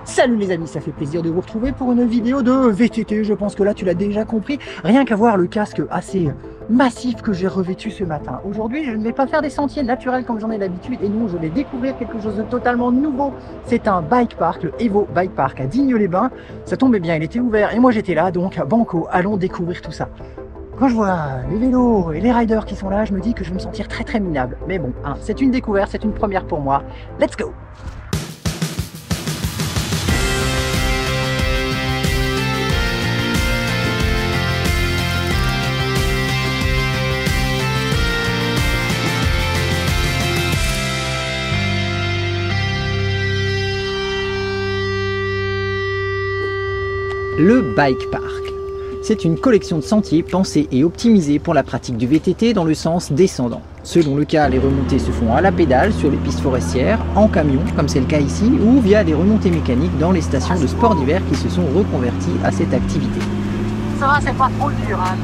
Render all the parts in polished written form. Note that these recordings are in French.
Salut les amis, ça fait plaisir de vous retrouver pour une vidéo de VTT. Je pense que là tu l'as déjà compris, rien qu'à voir le casque assez massif que j'ai revêtu ce matin. Aujourd'hui je ne vais pas faire des sentiers naturels comme j'en ai l'habitude et non, je vais découvrir quelque chose de totalement nouveau. C'est un bike park, le Evo Bike Park à Digne-les-Bains. Ça tombait bien, il était ouvert et moi j'étais là, donc banco, allons découvrir tout ça. Quand je vois les vélos et les riders qui sont là, je me dis que je vais me sentir très minable. Mais bon, hein, c'est une découverte, c'est une première pour moi. Let's go! Le Bike Park. C'est une collection de sentiers pensés et optimisés pour la pratique du VTT dans le sens descendant. Selon le cas, les remontées se font à la pédale sur les pistes forestières, en camion, comme c'est le cas ici, ou via des remontées mécaniques dans les stations de sport d'hiver qui se sont reconverties à cette activité. Ça va, c'est pas trop dur, hein.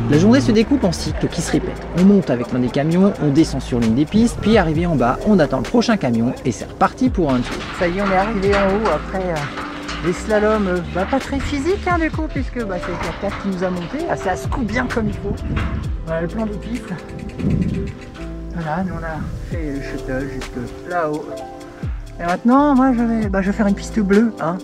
La journée se découpe en cycles qui se répètent. On monte avec l'un des camions, on descend sur l'une des pistes, puis arrivé en bas, on attend le prochain camion et c'est reparti pour un tour. Ça y est, on est arrivé en haut après des slaloms pas très physiques hein, du coup, puisque c'est le 4x4 qui nous a monté. Ça se coupe bien comme il faut. Voilà le plan des pistes. Voilà, nous on a fait le shuttle jusque là-haut. Et maintenant, moi je vais faire une piste bleue. Hein.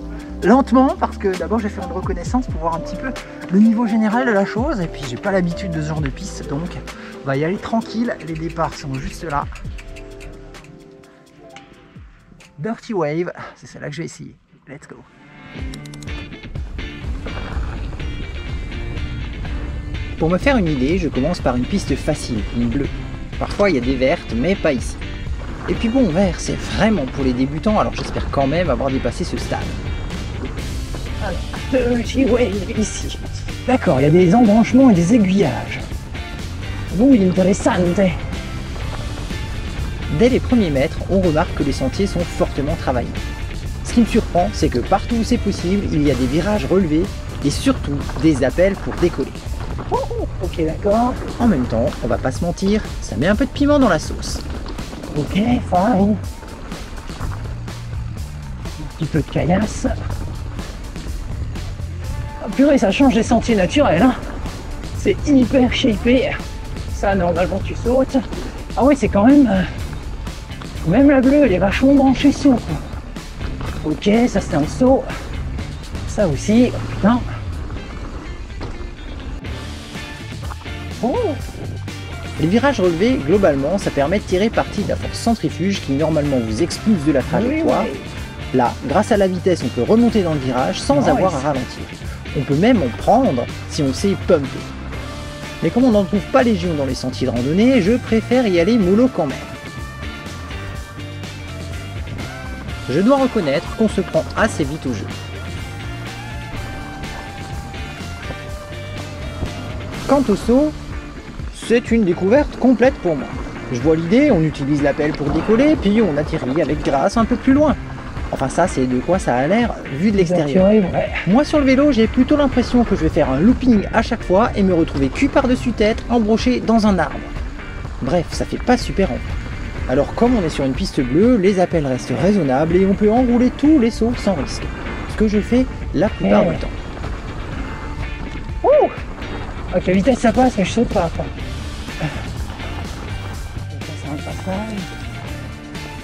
Lentement parce que d'abord je vais faire une reconnaissance pour voir un petit peu le niveau général de la chose et puis j'ai pas l'habitude de ce genre de piste donc on va y aller tranquille, les départs sont juste là. Dirty Wave, c'est celle-là que je vais essayer. Let's go. Pour me faire une idée, je commence par une piste facile, une bleue. Parfois il y a des vertes mais pas ici. Et puis bon, vert c'est vraiment pour les débutants alors j'espère quand même avoir dépassé ce stade. Dirty Wave ici. D'accord, il y a des embranchements et des aiguillages. Muy interessante. Dès les premiers mètres, on remarque que les sentiers sont fortement travaillés. Ce qui me surprend, c'est que partout où c'est possible, il y a des virages relevés et surtout des appels pour décoller. Ok, d'accord. En même temps, on va pas se mentir, ça met un peu de piment dans la sauce. Ok, fine. Un petit peu de caillasse. Purée, ça change des sentiers naturels, hein. C'est hyper shapé. Ça, normalement, tu sautes. Ah ouais, c'est quand même... même la bleue, elle est vachement branchée saut. Ok, ça c'est un saut. Ça aussi, oh, putain. Oh. Les virages relevés, globalement, ça permet de tirer parti de la force centrifuge qui, normalement, vous expulse de la trajectoire. Oui. Là, grâce à la vitesse, on peut remonter dans le virage sans avoir à ralentir. On peut même en prendre si on sait pumper. Mais comme on n'en trouve pas légion dans les sentiers de randonnée, je préfère y aller mollo quand même. Je dois reconnaître qu'on se prend assez vite au jeu. Quant au saut, c'est une découverte complète pour moi. Je vois l'idée, on utilise l'appel pour décoller, puis on atterrit avec grâce un peu plus loin. Enfin ça c'est de quoi ça a l'air vu de l'extérieur. Ouais. Moi sur le vélo j'ai plutôt l'impression que je vais faire un looping à chaque fois et me retrouver cul par-dessus tête embroché dans un arbre. Bref, ça fait pas super envie. Alors comme on est sur une piste bleue, les appels restent raisonnables et on peut enrouler tous les sauts sans risque. Ce que je fais la plupart du temps. Ouh, avec la vitesse ça passe mais je saute pas. C'est un passage.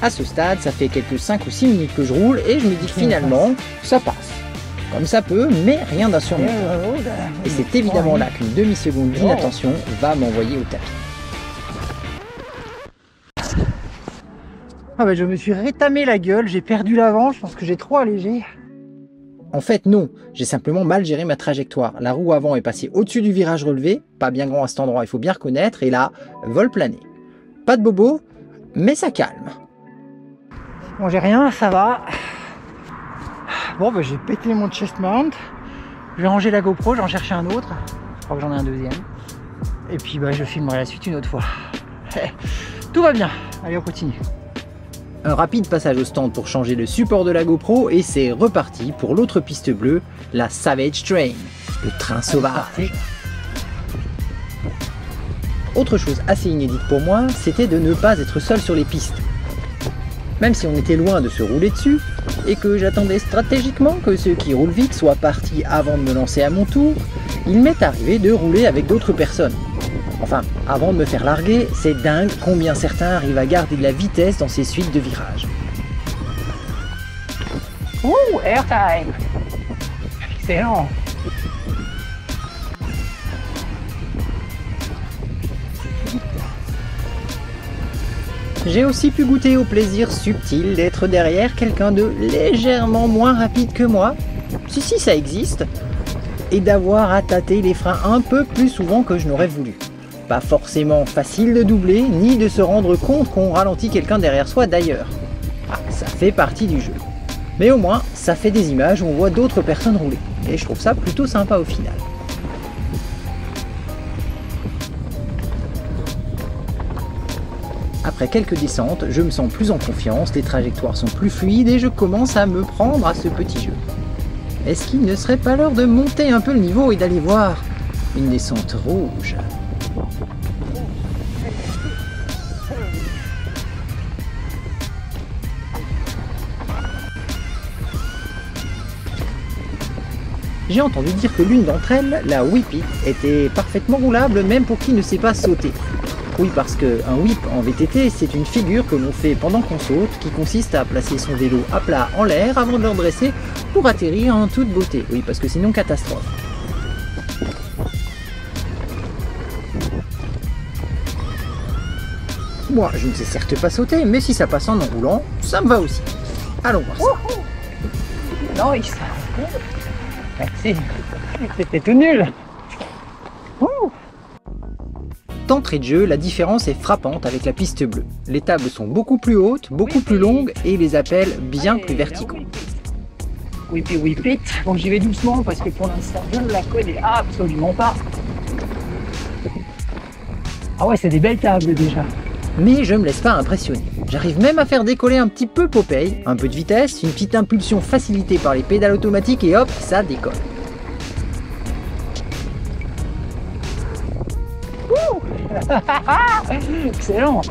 À ce stade, ça fait quelques 5 ou 6 minutes que je roule et je me dis que finalement, ça passe. Comme ça peut, mais rien d'insurmontable. Et c'est évidemment là qu'une demi-seconde d'inattention va m'envoyer au tapis. Ah bah je me suis rétamé la gueule, j'ai perdu l'avant, je pense que j'ai trop allégé. En fait non, j'ai simplement mal géré ma trajectoire. La roue avant est passée au-dessus du virage relevé, pas bien grand à cet endroit, il faut bien reconnaître, et là, vol plané. Pas de bobo, mais ça calme. Bon, j'ai rien, ça va. Bon, bah, j'ai pété mon chest mount. Je vais ranger la GoPro, j'en cherche un autre. Je crois que j'en ai un deuxième. Et puis, bah, je filmerai la suite une autre fois. Tout va bien. Allez, on continue. Un rapide passage au stand pour changer le support de la GoPro et c'est reparti pour l'autre piste bleue, la Savage Train, le train sauvage. Autre chose assez inédite pour moi, c'était de ne pas être seul sur les pistes. Même si on était loin de se rouler dessus, et que j'attendais stratégiquement que ceux qui roulent vite soient partis avant de me lancer à mon tour, il m'est arrivé de rouler avec d'autres personnes. Enfin, avant de me faire larguer, c'est dingue combien certains arrivent à garder de la vitesse dans ces suites de virages. Ouh, airtime! Excellent! J'ai aussi pu goûter au plaisir subtil d'être derrière quelqu'un de légèrement moins rapide que moi, si ça existe, et d'avoir à tâter les freins un peu plus souvent que je n'aurais voulu. Pas forcément facile de doubler, ni de se rendre compte qu'on ralentit quelqu'un derrière soi d'ailleurs. Ah, ça fait partie du jeu. Mais au moins, ça fait des images où on voit d'autres personnes rouler, et je trouve ça plutôt sympa au final. Après quelques descentes, je me sens plus en confiance, les trajectoires sont plus fluides et je commence à me prendre à ce petit jeu. Est-ce qu'il ne serait pas l'heure de monter un peu le niveau et d'aller voir une descente rouge? J'ai entendu dire que l'une d'entre elles, la Whip It, était parfaitement roulable même pour qui ne sait pas sauter. Oui, parce qu'un whip en VTT, c'est une figure que l'on fait pendant qu'on saute, qui consiste à placer son vélo à plat en l'air avant de le redresser pour atterrir en toute beauté. Oui, parce que sinon, catastrophe. Moi, je ne sais certes pas sauter, mais si ça passe en roulant, ça me va aussi. Allons voir ça. Nice! Merci! C'était tout nul! D'entrée de jeu, la différence est frappante avec la piste bleue. Les tables sont beaucoup plus hautes, beaucoup plus longues et les appels bien plus verticaux. Whip it. Bon, j'y vais doucement parce que pour l'instant, je ne la connais absolument pas. Ah ouais, c'est des belles tables déjà. Mais je me laisse pas impressionner. J'arrive même à faire décoller un petit peu Popeye, un peu de vitesse, une petite impulsion facilitée par les pédales automatiques et hop, ça décolle. Excellent!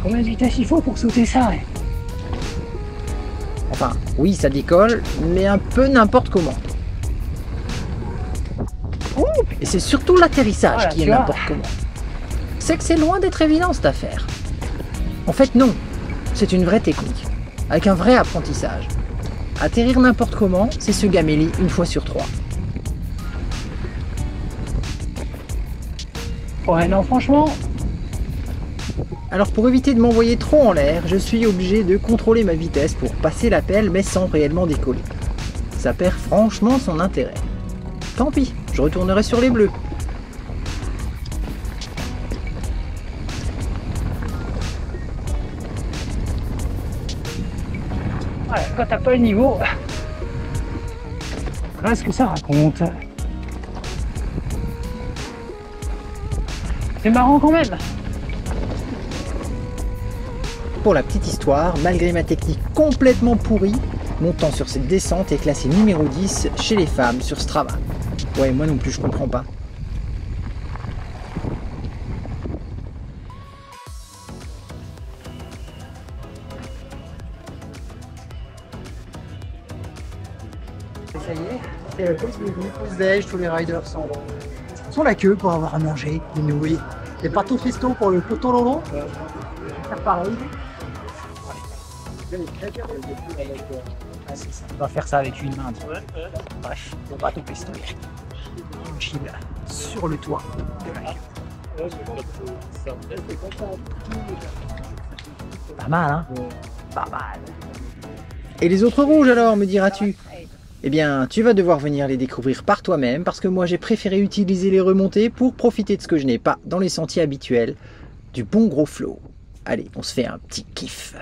Combien de vitesse il faut pour sauter ça? Enfin, oui, ça décolle, mais un peu n'importe comment. Et c'est surtout l'atterrissage voilà, qui est n'importe comment. C'est que c'est loin d'être évident cette affaire. En fait, non. C'est une vraie technique, avec un vrai apprentissage. Atterrir n'importe comment, c'est se gaméler une fois sur 3. Ouais, non, franchement... Alors pour éviter de m'envoyer trop en l'air, je suis obligé de contrôler ma vitesse pour passer l'appel mais sans réellement décoller. Ça perd franchement son intérêt. Tant pis, je retournerai sur les bleus. Ouais, quand t'as pas le niveau... Voilà ce que ça raconte. C'est marrant quand même. Pour la petite histoire, malgré ma technique complètement pourrie, mon temps sur cette descente est classé numéro 10 chez les femmes sur Strava. Ouais, moi non plus, je comprends pas. Ça y est, c'est la pause déj, tous les riders sont sur la queue pour avoir à manger, des nouilles. Des pâteaux fisto pour le poteau lolo. Faire pareil. On va faire ça avec une main. Bref, le bateau pesto. On chill sur le toit de la queue. Pas mal, hein? Pas mal. Et les autres rouges alors, me diras-tu? Eh bien, tu vas devoir venir les découvrir par toi-même parce que moi j'ai préféré utiliser les remontées pour profiter de ce que je n'ai pas dans les sentiers habituels, du bon gros flow. Allez, on se fait un petit kiff.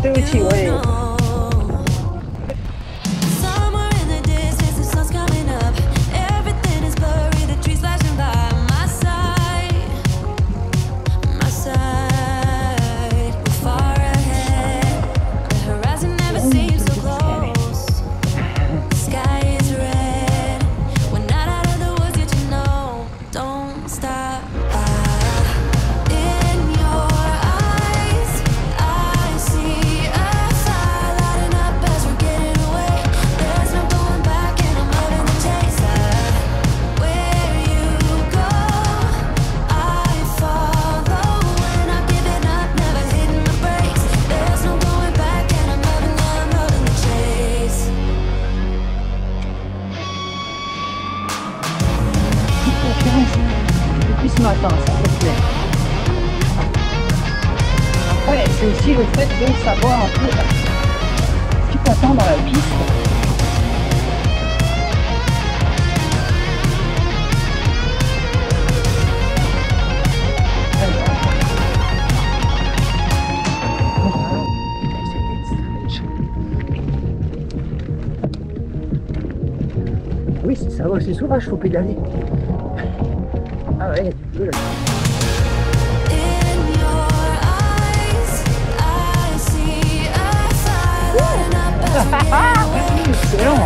Toi aussi, ouais. Depuis ce matin, ça me plaît. Après, c'est aussi le fait de savoir un peu ce qui t'attend dans la piste. Oui, c'est ça, c'est sauvage, faut pédaler. Ah ouais, cool. Excellent.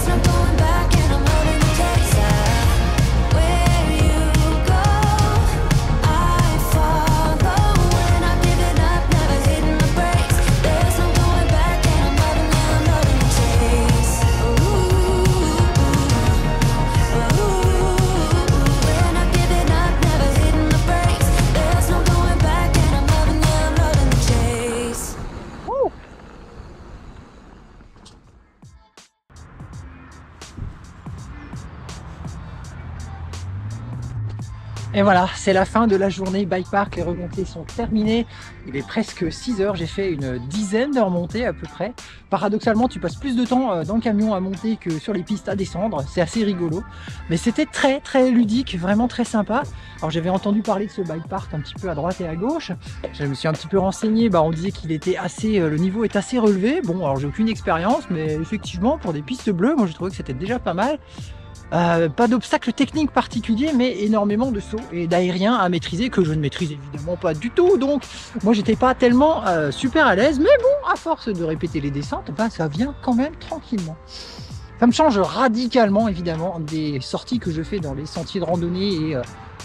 Et voilà, c'est la fin de la journée bike park. Les remontées sont terminées. Il est presque 6 heures. J'ai fait une dizaine de remontées à peu près. Paradoxalement, tu passes plus de temps dans le camion à monter que sur les pistes à descendre. C'est assez rigolo. Mais c'était très ludique, vraiment très sympa. Alors j'avais entendu parler de ce bike park un petit peu à droite et à gauche. Je me suis un petit peu renseigné. On disait qu'il était assez, le niveau est assez relevé. Bon, alors j'ai aucune expérience, mais effectivement, pour des pistes bleues, moi je trouvais que c'était déjà pas mal. Pas d'obstacle technique particulier, mais énormément de sauts et d'aériens à maîtriser que je ne maîtrise évidemment pas du tout. Donc moi j'étais pas tellement super à l'aise, mais bon, à force de répéter les descentes, ça vient quand même tranquillement. Ça me change radicalement évidemment des sorties que je fais dans les sentiers de randonnée et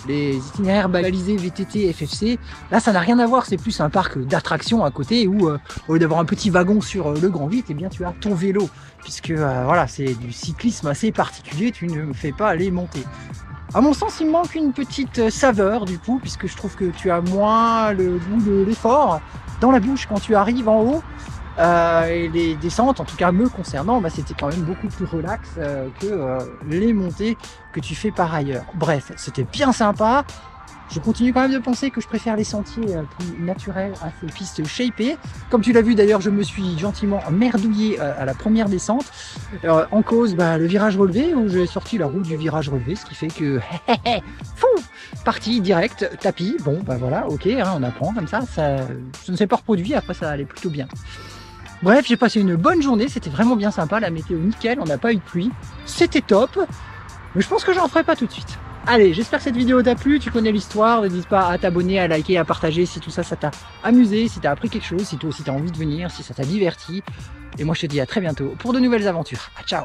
les itinéraires balisés VTT, FFC. Là ça n'a rien à voir, c'est plus un parc d'attractions à côté où au lieu d'avoir un petit wagon sur le Grand 8, eh bien tu as ton vélo, puisque voilà, c'est du cyclisme assez particulier, tu ne me fais pas aller monter. À mon sens, il me manque une petite saveur du coup, puisque je trouve que tu as moins le goût de l'effort dans la bouche quand tu arrives en haut. Et les descentes, en tout cas me concernant, c'était quand même beaucoup plus relax que les montées que tu fais par ailleurs. Bref, c'était bien sympa. Je continue quand même de penser que je préfère les sentiers plus naturels à ces pistes shapées. Comme tu l'as vu d'ailleurs, je me suis gentiment merdouillé à la première descente. En cause, le virage relevé, où j'ai sorti la roue du virage relevé, ce qui fait que fou, partie direct, tapis. Bon, voilà, ok, on apprend comme ça ne s'est pas reproduit, après ça allait plutôt bien. Bref, j'ai passé une bonne journée, c'était vraiment bien sympa, la météo nickel, on n'a pas eu de pluie, c'était top, mais je pense que j'en ferai pas tout de suite. Allez, j'espère que cette vidéo t'a plu, tu connais l'histoire, n'hésite pas à t'abonner, à liker, à partager si tout ça, ça t'a amusé, si t'as appris quelque chose, si toi aussi t'as envie de venir, si ça t'a diverti. Et moi je te dis à très bientôt pour de nouvelles aventures. Ciao!